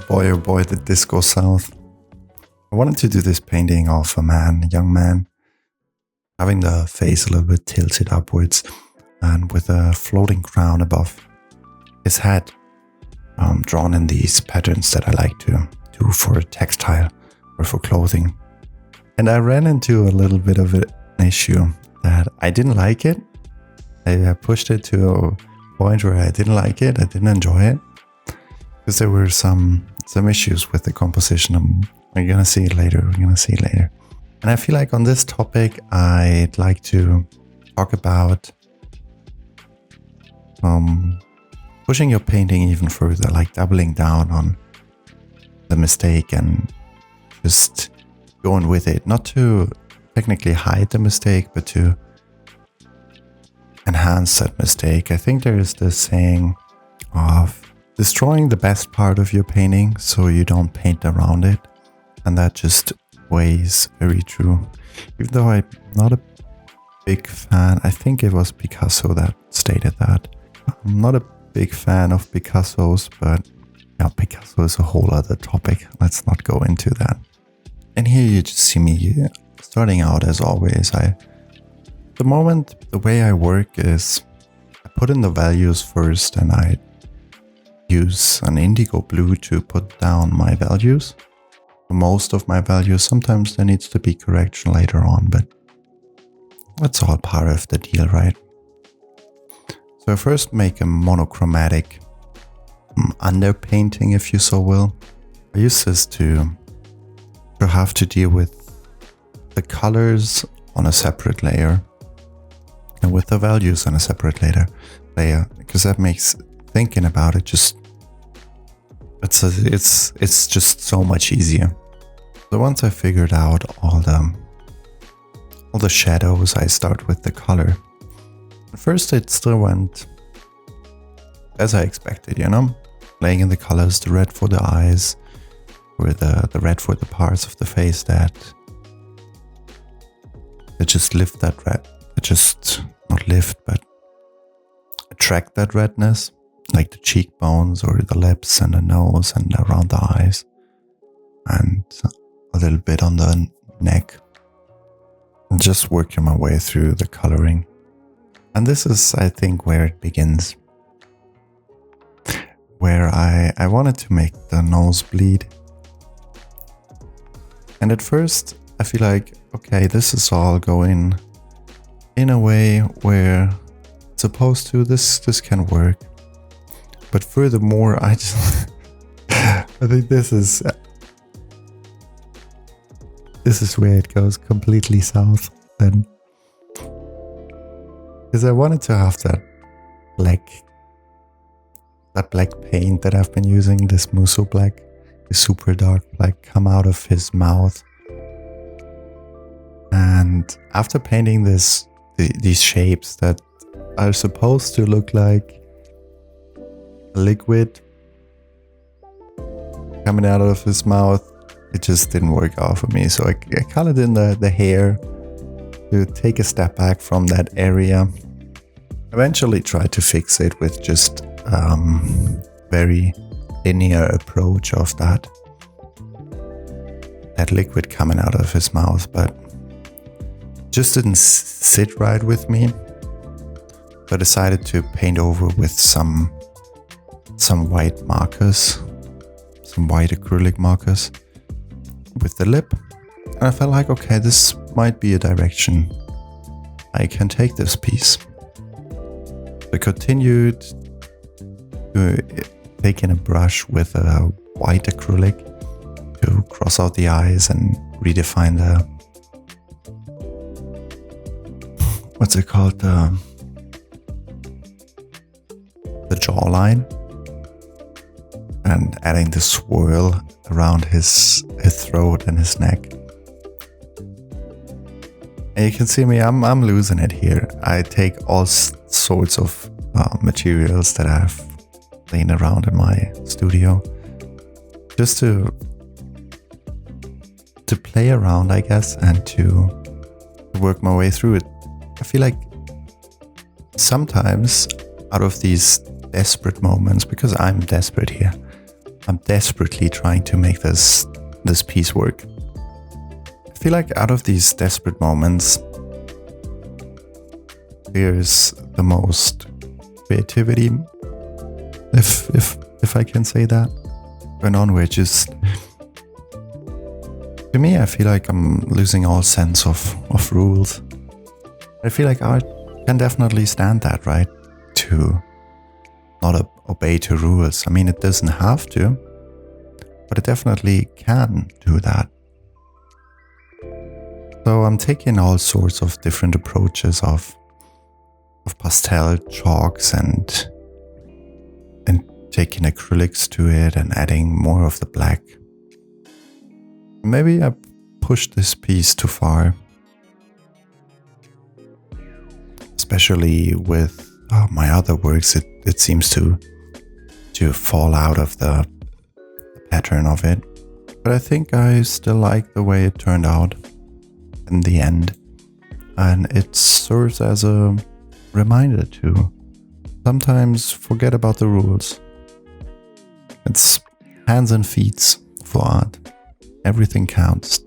boy, oh boy, did this go south. I wanted to do this painting of a young man, having the face a little bit tilted upwards and with a floating crown above his head, drawn in these patterns that I like to do for textile or for clothing. And I ran into a little bit of an issue that I didn't like it. I pushed it to a point where I didn't like it, I didn't enjoy it, because there were some issues with the composition. We're gonna see it later. And I feel like on this topic, I'd like to talk about pushing your painting even further, like doubling down on the mistake and just going with it. Not to technically hide the mistake, but to enhance that mistake. I think there is this saying of destroying the best part of your painting so you don't paint around it. And that just weighs very true. Even though I'm not a big fan, I think it was Picasso that stated that. I'm not a big fan of Picasso's, but yeah, Picasso is a whole other topic. Let's not go into that. And here you just see me starting out as always. The moment, the way I work is I put in the values first and I use an indigo blue to put down my values. Most of my values. Sometimes there needs to be correction later on, but that's all part of the deal, right? So I first make a monochromatic underpainting, if you so will. I use this to have to deal with the colors on a separate layer and with the values on a separate layer, because that makes thinking about it just it's just so much easier. So once I figured out all the shadows, I start with the color. At first it still went as I expected, laying in the colors, the red for the eyes, or the red for the parts of the face that just lift that red, not lift, but attract that redness, like the cheekbones or the lips and the nose and around the eyes, and a little bit on the neck. And just working my way through the coloring. And this is, I think, where it begins. Where I wanted to make the nose bleed. And at first, I feel like, okay, this is all going in a way where it's supposed to, this can work. But furthermore, I think this is where it goes completely south then. Because I wanted to have that black paint that I've been using, this Muso black, the super dark black, come out of his mouth. And after painting these shapes that are supposed to look like liquid coming out of his mouth, it just didn't work out for me. So I colored in the hair to take a step back from that area. Eventually tried to fix it with just very linear approach of that liquid coming out of his mouth, but just didn't sit right with me. So I decided to paint over with some white markers, some white acrylic markers with the lip. And I felt like, okay, this might be a direction I can take this piece. I continued taking a brush with a white acrylic to cross out the eyes and redefine the, what's it called, the jawline, and adding the swirl around his throat and his neck. And you can see me, I'm losing it here. I take all sorts of materials that I've laying around in my studio just to play around, I guess, and to work my way through it. I feel like sometimes out of these desperate moments, because I'm desperate here, I'm desperately trying to make this piece work. I feel like out of these desperate moments, there's the most creativity, if I can say that, going on. Where just, to me, I feel like I'm losing all sense of rules. I feel like art can definitely stand that, right? To not obey to rules. I mean, it doesn't have to, but it definitely can do that. So I'm taking all sorts of different approaches of pastel chalks and taking acrylics to it and adding more of the black. Maybe I pushed this piece too far, especially with my other works. It seems to fall out of the pattern of it, but I think I still like the way it turned out in the end, and it serves as a reminder to sometimes forget about the rules. It's hands and feet for art. Everything counts.